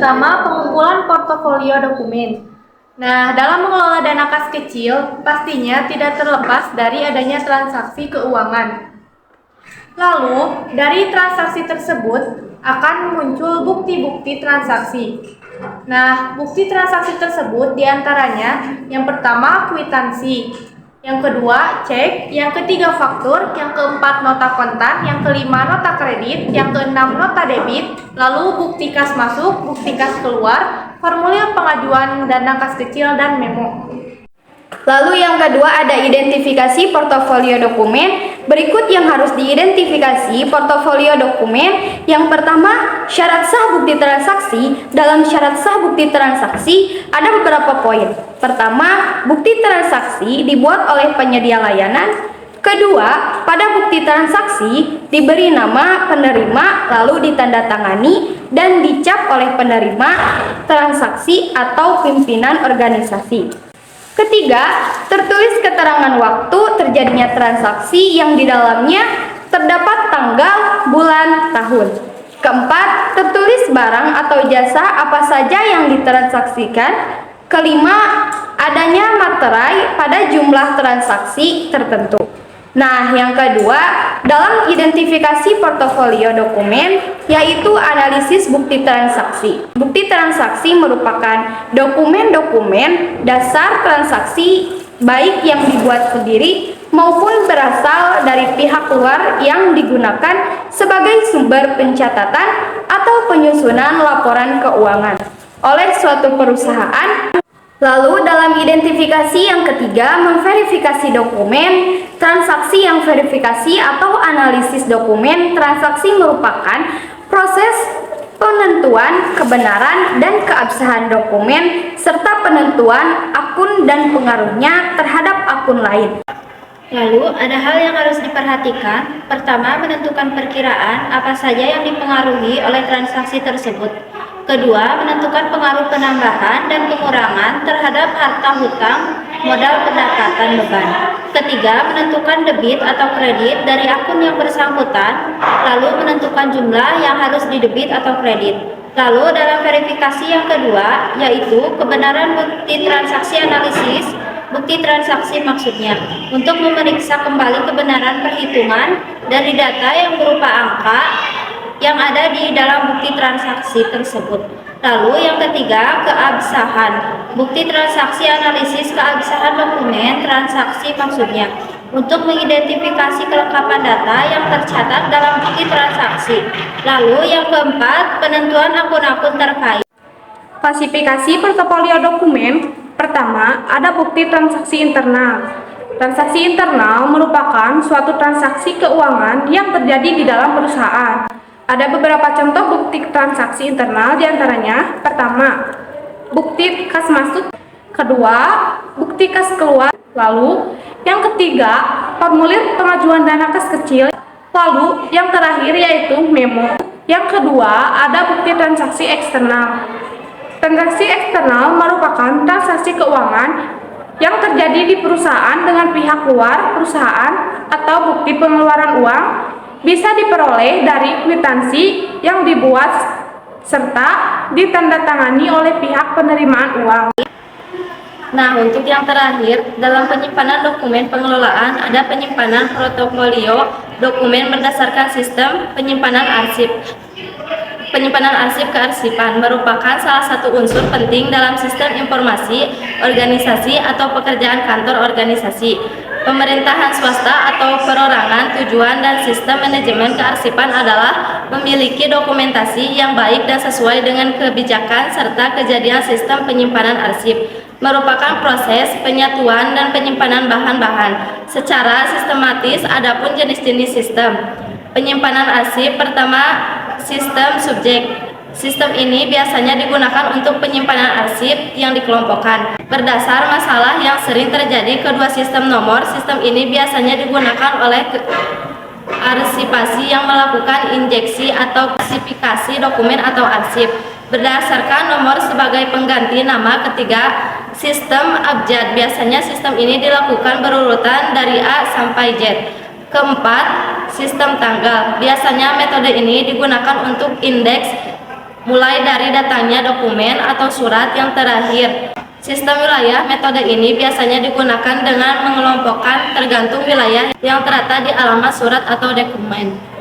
pertama, pengumpulan portofolio dokumen. Nah, dalam mengelola dana kas kecil, pastinya tidak terlepas dari adanya transaksi keuangan. Lalu, dari transaksi tersebut akan muncul bukti-bukti transaksi. Nah, bukti transaksi tersebut diantaranya yang pertama kwitansi, yang kedua cek, yang ketiga faktur, yang keempat nota kontan, yang kelima nota kredit, yang keenam nota debit, lalu bukti kas masuk, bukti kas keluar, formulir pengajuan dana kas kecil, dan memo. Lalu yang kedua ada identifikasi portofolio dokumen. Berikut yang harus diidentifikasi portofolio dokumen. Yang pertama, syarat sah bukti transaksi. Dalam syarat sah bukti transaksi ada beberapa poin. Pertama, bukti transaksi dibuat oleh penyedia layanan. Kedua, pada bukti transaksi diberi nama penerima lalu ditandatangani dan dicap oleh penerima transaksi atau pimpinan organisasi. Ketiga, tertulis keterangan waktu terjadinya transaksi yang di dalamnya terdapat tanggal, bulan, tahun. Keempat, tertulis barang atau jasa apa saja yang ditransaksikan. Kelima, adanya materai pada jumlah transaksi tertentu. Nah, yang kedua, dalam identifikasi portofolio dokumen, yaitu analisis bukti transaksi. Bukti transaksi merupakan dokumen-dokumen dasar transaksi baik yang dibuat sendiri maupun berasal dari pihak luar yang digunakan sebagai sumber pencatatan atau penyusunan laporan keuangan oleh suatu perusahaan. Lalu dalam identifikasi yang ketiga, memverifikasi dokumen. Transaksi yang verifikasi atau analisis dokumen transaksi merupakan proses penentuan kebenaran dan keabsahan dokumen serta penentuan akun dan pengaruhnya terhadap akun lain. Lalu, ada hal yang harus diperhatikan. Pertama, menentukan perkiraan apa saja yang dipengaruhi oleh transaksi tersebut. Kedua, menentukan pengaruh penambahan dan pengurangan terhadap harta hutang, modal pendapatan beban. Ketiga, menentukan debit atau kredit dari akun yang bersangkutan, lalu menentukan jumlah yang harus didebit atau kredit. Lalu dalam verifikasi yang kedua, yaitu kebenaran bukti transaksi analisis, bukti transaksi maksudnya, untuk memeriksa kembali kebenaran perhitungan dari data yang berupa angka yang ada di dalam bukti transaksi tersebut. Lalu yang ketiga, keabsahan. Bukti transaksi analisis keabsahan dokumen transaksi maksudnya, untuk mengidentifikasi kelengkapan data yang tercatat dalam bukti transaksi. Lalu yang keempat, penentuan akun-akun terkait. Klasifikasi portofolio dokumen. Pertama, ada bukti transaksi internal. Transaksi internal merupakan suatu transaksi keuangan yang terjadi di dalam perusahaan. Ada beberapa contoh bukti transaksi internal, diantaranya pertama, bukti kas masuk. Kedua, bukti kas keluar. Lalu, yang ketiga, formulir pengajuan dana kas kecil. Lalu, yang terakhir yaitu memo. Yang kedua, ada bukti transaksi eksternal. Transaksi eksternal merupakan transaksi keuangan yang terjadi di perusahaan dengan pihak luar perusahaan atau bukti pengeluaran uang bisa diperoleh dari kwitansi yang dibuat serta ditandatangani oleh pihak penerimaan uang. Nah, untuk yang terakhir, dalam penyimpanan dokumen pengelolaan ada penyimpanan portofolio dokumen berdasarkan sistem penyimpanan arsip. Penyimpanan arsip kearsipan merupakan salah satu unsur penting dalam sistem informasi organisasi atau pekerjaan kantor organisasi, pemerintahan swasta atau perorangan. Tujuan dan sistem manajemen kearsipan adalah memiliki dokumentasi yang baik dan sesuai dengan kebijakan serta kejadian sistem penyimpanan arsip. Merupakan proses penyatuan dan penyimpanan bahan-bahan secara sistematis. Adapun jenis-jenis sistem penyimpanan arsip, pertama, sistem subjek. Sistem ini biasanya digunakan untuk penyimpanan arsip yang dikelompokkan. Berdasar masalah yang sering terjadi kedua sistem nomor, sistem ini biasanya digunakan oleh arsipasi yang melakukan injeksi atau klasifikasi dokumen atau arsip berdasarkan nomor sebagai pengganti nama. Ketiga, sistem abjad. Biasanya sistem ini dilakukan berurutan dari A sampai Z. Keempat, sistem tanggal. Biasanya metode ini digunakan untuk indeks mulai dari datangnya dokumen atau surat yang terakhir. Sistem wilayah metode ini biasanya digunakan dengan mengelompokkan tergantung wilayah yang tertera di alamat surat atau dokumen.